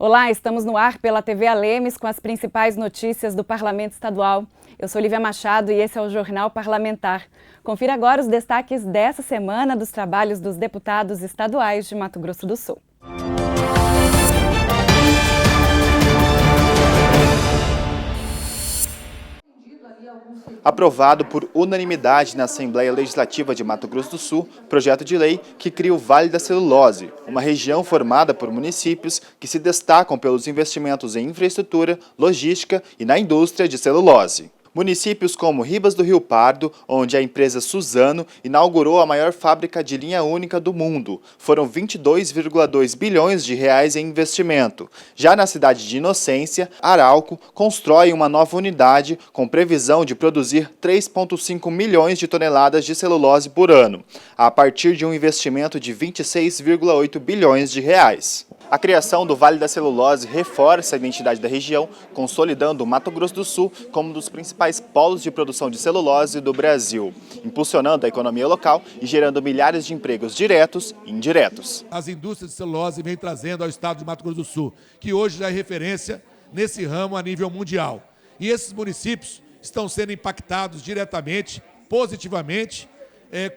Olá, estamos no ar pela TV Alemes com as principais notícias do Parlamento Estadual. Eu sou Lívia Machado e esse é o Jornal Parlamentar. Confira agora os destaques dessa semana dos trabalhos dos deputados estaduais de Mato Grosso do Sul. Aprovado por unanimidade na Assembleia Legislativa de Mato Grosso do Sul, projeto de lei que cria o Vale da Celulose, uma região formada por municípios que se destacam pelos investimentos em infraestrutura, logística e na indústria de celulose. Municípios como Ribas do Rio Pardo, onde a empresa Suzano inaugurou a maior fábrica de linha única do mundo. Foram 22,2 bilhões de reais em investimento. Já na cidade de Inocência, Arauco constrói uma nova unidade com previsão de produzir 3,5 milhões de toneladas de celulose por ano, a partir de um investimento de 26,8 bilhões de reais. A criação do Vale da Celulose reforça a identidade da região, consolidando o Mato Grosso do Sul como um dos principais polos de produção de celulose do Brasil, impulsionando a economia local e gerando milhares de empregos diretos e indiretos. As indústrias de celulose vêm trazendo ao estado de Mato Grosso do Sul, que hoje já é referência nesse ramo a nível mundial. E esses municípios estão sendo impactados diretamente, positivamente,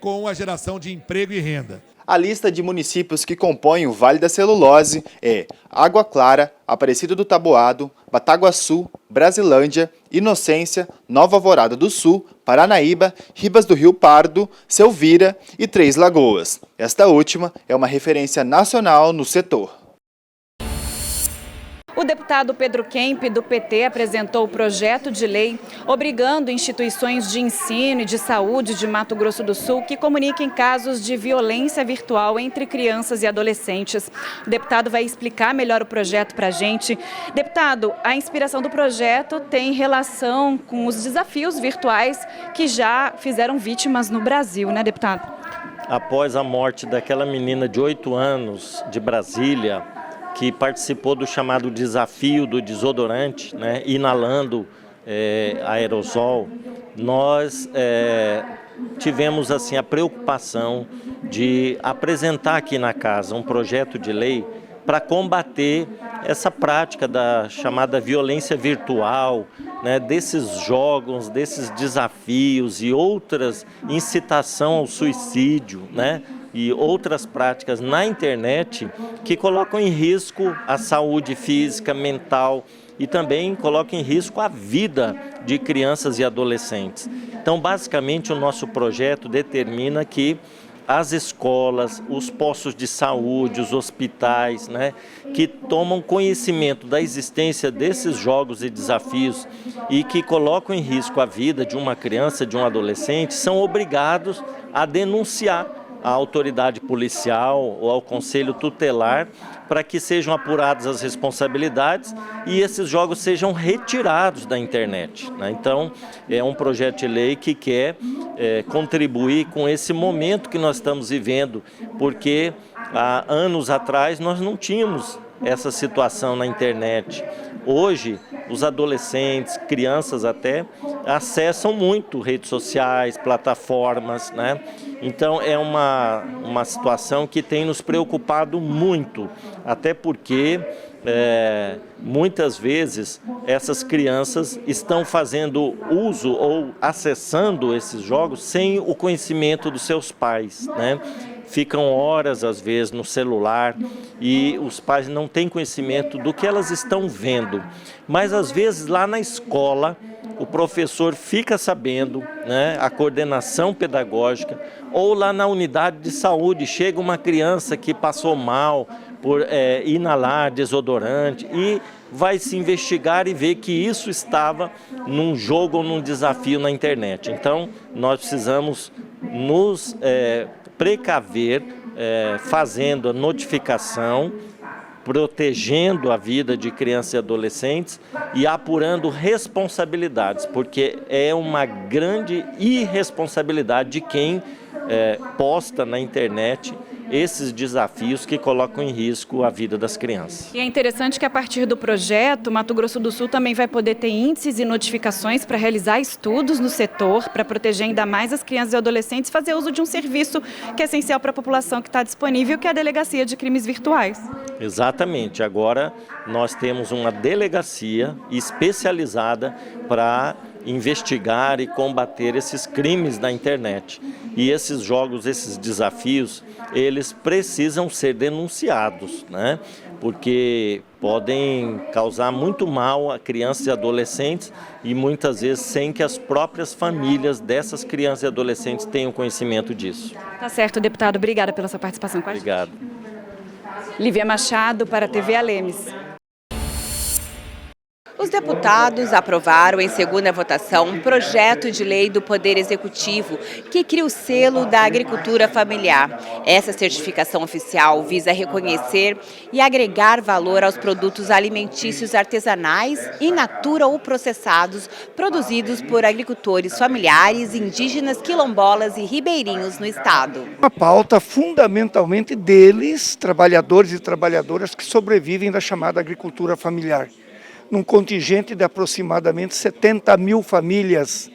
com a geração de emprego e renda. A lista de municípios que compõem o Vale da Celulose é Água Clara, Aparecida do Taboado, Bataguaçu, Brasilândia, Inocência, Nova Alvorada do Sul, Paranaíba, Ribas do Rio Pardo, Selvíria e Três Lagoas. Esta última é uma referência nacional no setor. O deputado Pedro Kemp, do PT, apresentou o projeto de lei obrigando instituições de ensino e de saúde de Mato Grosso do Sul que comuniquem casos de violência virtual entre crianças e adolescentes. O deputado vai explicar melhor o projeto para a gente. Deputado, a inspiração do projeto tem relação com os desafios virtuais que já fizeram vítimas no Brasil, né, deputado? Após a morte daquela menina de 8 anos de Brasília, que participou do chamado desafio do desodorante, né, inalando aerosol, nós tivemos assim, a preocupação de apresentar aqui na casa um projeto de lei para combater essa prática da chamada violência virtual, né, desses jogos, desses desafios e outras incitação ao suicídio, né, e outras práticas na internet que colocam em risco a saúde física, mental e também colocam em risco a vida de crianças e adolescentes. Então, basicamente, o nosso projeto determina que as escolas, os postos de saúde, os hospitais, né, que tomam conhecimento da existência desses jogos e desafios e que colocam em risco a vida de uma criança, de um adolescente, são obrigados a denunciar à autoridade policial ou ao conselho tutelar para que sejam apuradas as responsabilidades e esses jogos sejam retirados da internet, né? Então, é um projeto de lei que quer contribuir com esse momento que nós estamos vivendo, porque há anos atrás nós não tínhamos essa situação na internet. Hoje, os adolescentes, crianças até, acessam muito redes sociais, plataformas, né? Então, é uma situação que tem nos preocupado muito, até porque muitas vezes essas crianças estão fazendo uso ou acessando esses jogos sem o conhecimento dos seus pais, né? Ficam horas, às vezes, no celular e os pais não têm conhecimento do que elas estão vendo. Mas, às vezes, lá na escola, o professor fica sabendo, né, a coordenação pedagógica, ou lá na unidade de saúde, chega uma criança que passou mal por inalar desodorante e vai se investigar e ver que isso estava num jogo ou num desafio na internet. Então, nós precisamos nos precaver, fazendo a notificação, protegendo a vida de crianças e adolescentes e apurando responsabilidades, porque é uma grande irresponsabilidade de quem posta na internet esses desafios que colocam em risco a vida das crianças. E é interessante que a partir do projeto, Mato Grosso do Sul também vai poder ter índices e notificações para realizar estudos no setor, para proteger ainda mais as crianças e adolescentes, fazer uso de um serviço que é essencial para a população que está disponível, que é a Delegacia de Crimes Virtuais. Exatamente. Agora nós temos uma delegacia especializada para investigar e combater esses crimes da internet. E esses jogos, esses desafios, eles precisam ser denunciados, né? Porque podem causar muito mal a crianças e adolescentes e muitas vezes sem que as próprias famílias dessas crianças e adolescentes tenham conhecimento disso. Tá certo, deputado. Obrigada pela sua participação com a gente. Obrigado. Lívia Machado para a TV Alemes. Os deputados aprovaram em segunda votação um projeto de lei do Poder Executivo que cria o selo da agricultura familiar. Essa certificação oficial visa reconhecer e agregar valor aos produtos alimentícios artesanais, in natura ou processados, produzidos por agricultores familiares, indígenas, quilombolas e ribeirinhos no estado. Uma pauta fundamentalmente deles, trabalhadores e trabalhadoras que sobrevivem da chamada agricultura familiar. Num contingente de aproximadamente 70 mil famílias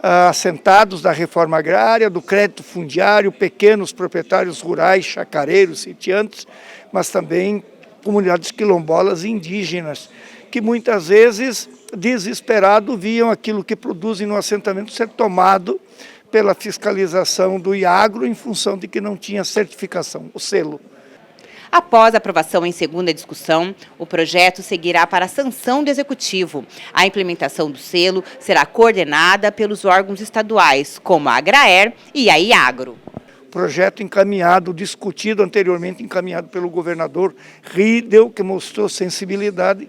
assentados da reforma agrária, do crédito fundiário, pequenos proprietários rurais, chacareiros, sitiantes, mas também comunidades quilombolas e indígenas, que muitas vezes, desesperados, viam aquilo que produzem no assentamento ser tomado pela fiscalização do IAGRO em função de que não tinha certificação, o selo. Após a aprovação em segunda discussão, o projeto seguirá para a sanção do Executivo. A implementação do selo será coordenada pelos órgãos estaduais, como a Agraer e a IAGRO. Projeto encaminhado, discutido anteriormente, encaminhado pelo governador Riedel, que mostrou sensibilidade,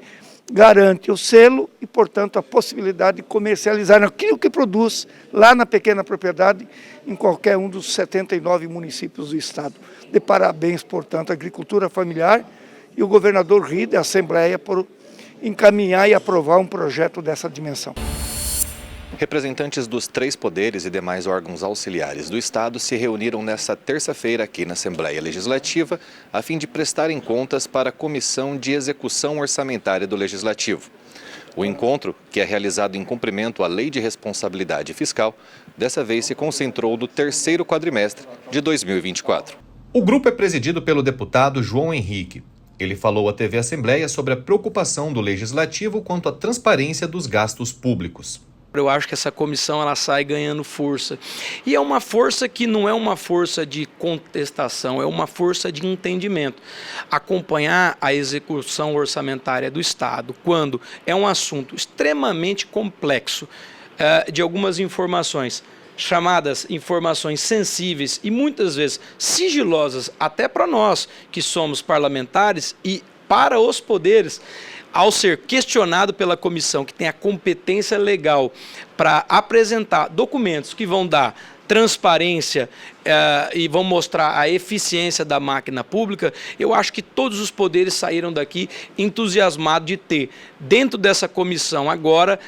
garante o selo e, portanto, a possibilidade de comercializar aquilo que produz lá na pequena propriedade em qualquer um dos 79 municípios do estado. De parabéns, portanto, à agricultura familiar e o governador Riedel, a Assembleia, por encaminhar e aprovar um projeto dessa dimensão. Representantes dos 3 poderes e demais órgãos auxiliares do Estado se reuniram nesta terça-feira aqui na Assembleia Legislativa a fim de prestarem contas para a Comissão de Execução Orçamentária do Legislativo. O encontro, que é realizado em cumprimento à Lei de Responsabilidade Fiscal, dessa vez se concentrou no 3º quadrimestre de 2024. O grupo é presidido pelo deputado João Henrique. Ele falou à TV Assembleia sobre a preocupação do Legislativo quanto à transparência dos gastos públicos. Eu acho que essa comissão ela sai ganhando força. E é uma força que não é uma força de contestação, é uma força de entendimento. Acompanhar a execução orçamentária do Estado, quando é um assunto extremamente complexo, de algumas informações, chamadas informações sensíveis e muitas vezes sigilosas, até para nós que somos parlamentares e para os poderes, ao ser questionado pela comissão, que tem a competência legal para apresentar documentos que vão dar transparência e vão mostrar a eficiência da máquina pública, eu acho que todos os poderes saíram daqui entusiasmados de ter, dentro dessa comissão agora,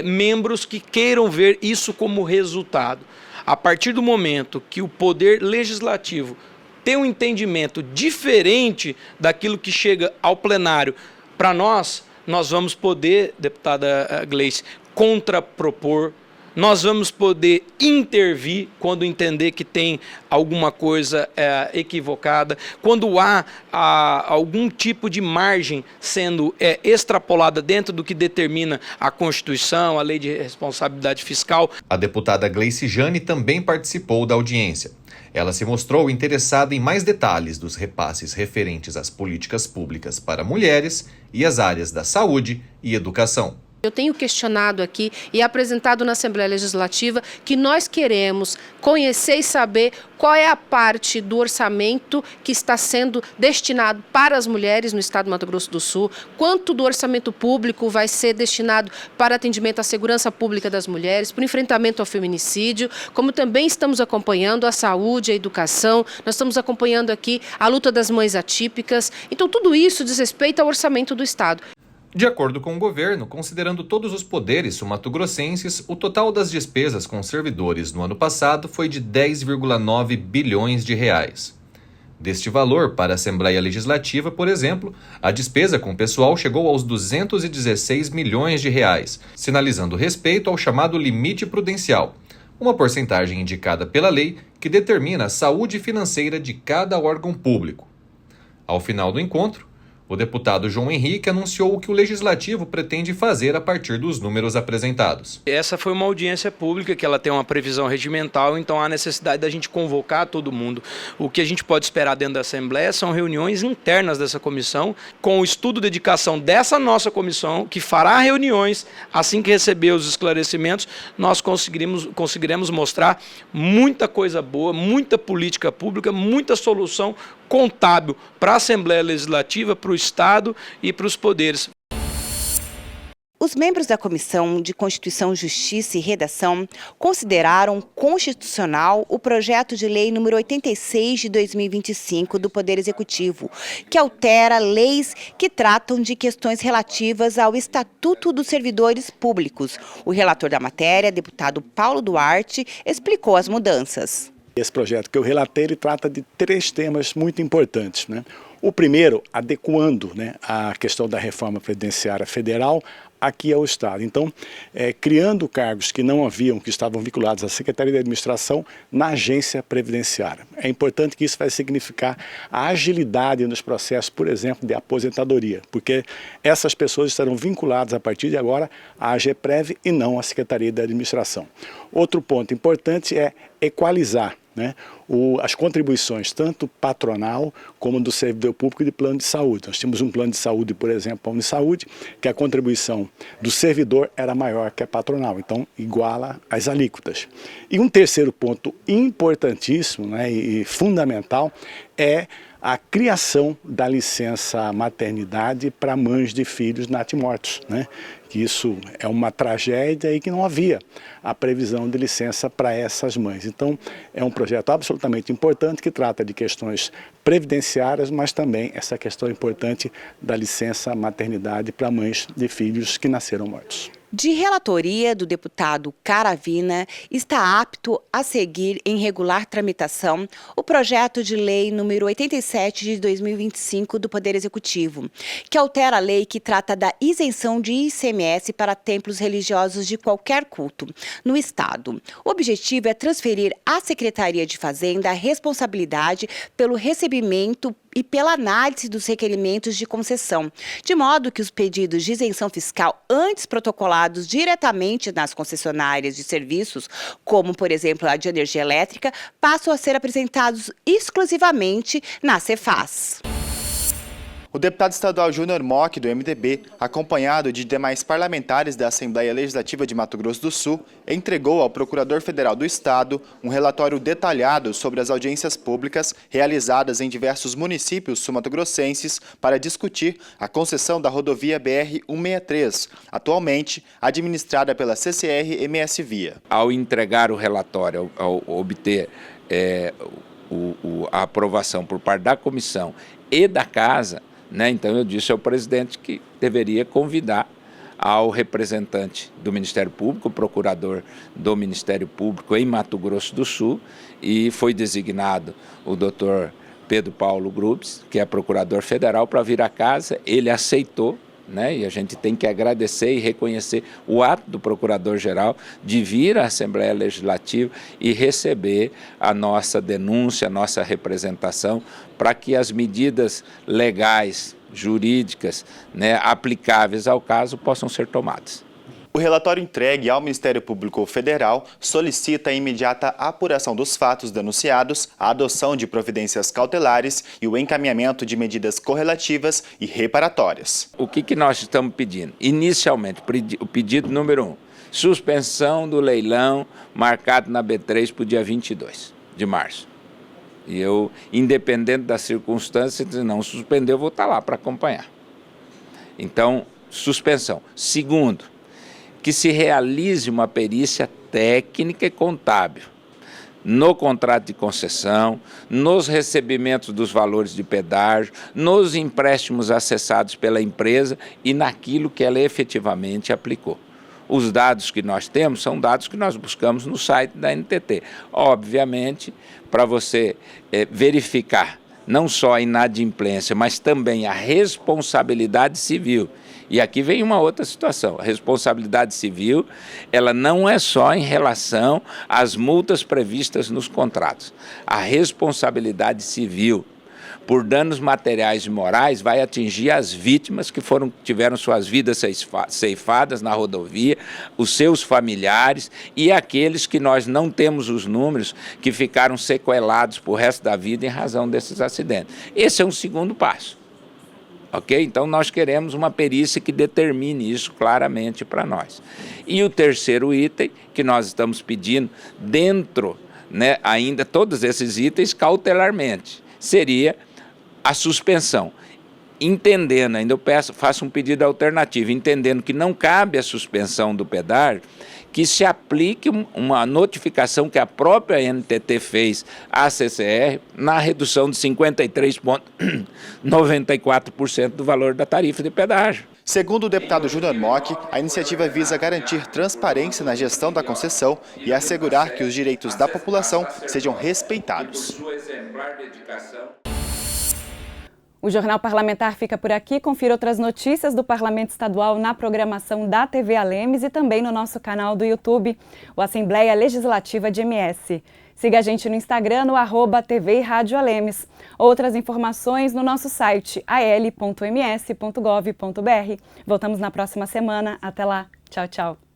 membros que queiram ver isso como resultado. A partir do momento que o poder legislativo tem um entendimento diferente daquilo que chega ao plenário, para nós vamos poder, deputada Gleice, contrapropor, nós vamos poder intervir quando entender que tem alguma coisa equivocada, quando há algum tipo de margem sendo extrapolada dentro do que determina a Constituição, a Lei de Responsabilidade Fiscal. A deputada Gleice Jane também participou da audiência. Ela se mostrou interessada em mais detalhes dos repasses referentes às políticas públicas para mulheres e as áreas da saúde e educação. Eu tenho questionado aqui e apresentado na Assembleia Legislativa que nós queremos conhecer e saber qual é a parte do orçamento que está sendo destinado para as mulheres no estado do Mato Grosso do Sul, quanto do orçamento público vai ser destinado para atendimento à segurança pública das mulheres, para o enfrentamento ao feminicídio, como também estamos acompanhando a saúde, a educação, nós estamos acompanhando aqui a luta das mães atípicas. Então tudo isso diz respeito ao orçamento do estado. De acordo com o governo, considerando todos os poderes sumatogrossenses, o total das despesas com servidores no ano passado foi de 10,9 bilhões de reais. Deste valor, para a Assembleia Legislativa, por exemplo, a despesa com pessoal chegou aos 216 milhões de reais, sinalizando respeito ao chamado limite prudencial, uma porcentagem indicada pela lei que determina a saúde financeira de cada órgão público. Ao final do encontro, o deputado João Henrique anunciou o que o Legislativo pretende fazer a partir dos números apresentados. Essa foi uma audiência pública que ela tem uma previsão regimental, então há necessidade da gente convocar todo mundo. O que a gente pode esperar dentro da Assembleia são reuniões internas dessa comissão, com o estudo de dedicação dessa nossa comissão, que fará reuniões assim que receber os esclarecimentos, nós conseguiremos mostrar muita coisa boa, muita política pública, muita solução contábil para a Assembleia Legislativa, para o Estado e para os poderes. Os membros da Comissão de Constituição, Justiça e Redação consideraram constitucional o projeto de lei número 86 de 2025 do Poder Executivo, que altera leis que tratam de questões relativas ao Estatuto dos Servidores Públicos. O relator da matéria, deputado Paulo Duarte, explicou as mudanças. Esse projeto que eu relatei, ele trata de 3 temas muito importantes, né? O primeiro, adequando, né, a questão da reforma previdenciária federal aqui ao Estado. Então, criando cargos que não haviam, que estavam vinculados à Secretaria de Administração na agência previdenciária. É importante que isso vai significar a agilidade nos processos, por exemplo, de aposentadoria, porque essas pessoas estarão vinculadas a partir de agora à AGPREV e não à Secretaria de Administração. Outro ponto importante é equalizar, né, as contribuições, tanto patronal como do servidor público e de plano de saúde. Nós tínhamos um plano de saúde, por exemplo, a Unisaúde, que a contribuição do servidor era maior que a patronal, então iguala as alíquotas. E um terceiro ponto importantíssimo, né, e fundamental é a criação da licença maternidade para mães de filhos natimortos, né? Que isso é uma tragédia e que não havia a previsão de licença para essas mães. Então, é um projeto absolutamente importante que trata de questões previdenciárias, mas também essa questão importante da licença maternidade para mães de filhos que nasceram mortos. De relatoria do deputado Caravina, está apto a seguir em regular tramitação o projeto de lei número 87 de 2025 do Poder Executivo, que altera a lei que trata da isenção de ICMS para templos religiosos de qualquer culto no Estado. O objetivo é transferir à Secretaria de Fazenda a responsabilidade pelo recebimento e pela análise dos requerimentos de concessão, de modo que os pedidos de isenção fiscal antes protocolados diretamente nas concessionárias de serviços, como, por exemplo, a de energia elétrica, passam a ser apresentados exclusivamente na Cefaz. O deputado estadual Júnior Mock, do MDB, acompanhado de demais parlamentares da Assembleia Legislativa de Mato Grosso do Sul, entregou ao Procurador Federal do Estado um relatório detalhado sobre as audiências públicas realizadas em diversos municípios sul-mato-grossenses para discutir a concessão da rodovia BR-163, atualmente administrada pela CCR-MS Via. Ao entregar o relatório, ao obter a aprovação por parte da comissão e da Casa, né, então eu disse ao presidente que deveria convidar ao representante do Ministério Público, o procurador do Ministério Público em Mato Grosso do Sul, e foi designado o doutor Pedro Paulo Grubes, que é procurador federal, para vir à Casa. Ele aceitou, né, e a gente tem que agradecer e reconhecer o ato do Procurador-Geral de vir à Assembleia Legislativa e receber a nossa denúncia, a nossa representação, para que as medidas legais, jurídicas, né, aplicáveis ao caso possam ser tomadas. O relatório entregue ao Ministério Público Federal solicita a imediata apuração dos fatos denunciados, a adoção de providências cautelares e o encaminhamento de medidas correlativas e reparatórias. O que nós estamos pedindo? Inicialmente, o pedido número 1, suspensão do leilão marcado na B3 para o dia 22 de março. E eu, independente das circunstâncias, se não suspender, eu vou estar lá para acompanhar. Então, suspensão. Segundo, que se realize uma perícia técnica e contábil no contrato de concessão, nos recebimentos dos valores de pedágio, nos empréstimos acessados pela empresa e naquilo que ela efetivamente aplicou. Os dados que nós temos são dados que nós buscamos no site da NTT. Obviamente, para você verificar não só a inadimplência, mas também a responsabilidade civil. E aqui vem uma outra situação. A responsabilidade civil, ela não é só em relação às multas previstas nos contratos. A responsabilidade civil por danos materiais e morais vai atingir as vítimas que tiveram suas vidas ceifadas na rodovia, os seus familiares e aqueles que nós não temos os números, que ficaram sequelados por resto da vida em razão desses acidentes. Esse é um segundo passo. Ok? Então, nós queremos uma perícia que determine isso claramente para nós. E o terceiro item que nós estamos pedindo, dentro, né, ainda todos esses itens cautelarmente, seria a suspensão. Entendendo, ainda eu faço um pedido alternativo, entendendo que não cabe a suspensão do pedágio, que se aplique uma notificação que a própria NTT fez à CCR na redução de 53,94% do valor da tarifa de pedágio. Segundo o deputado Júnior Mock, a iniciativa visa garantir transparência na gestão da concessão e assegurar que os direitos da população sejam respeitados. O Jornal Parlamentar fica por aqui. Confira outras notícias do Parlamento Estadual na programação da TV Alemes e também no nosso canal do YouTube, o Assembleia Legislativa de MS. Siga a gente no Instagram, no @TV e Rádio Alemes. Outras informações no nosso site al.ms.gov.br. Voltamos na próxima semana. Até lá. Tchau, tchau.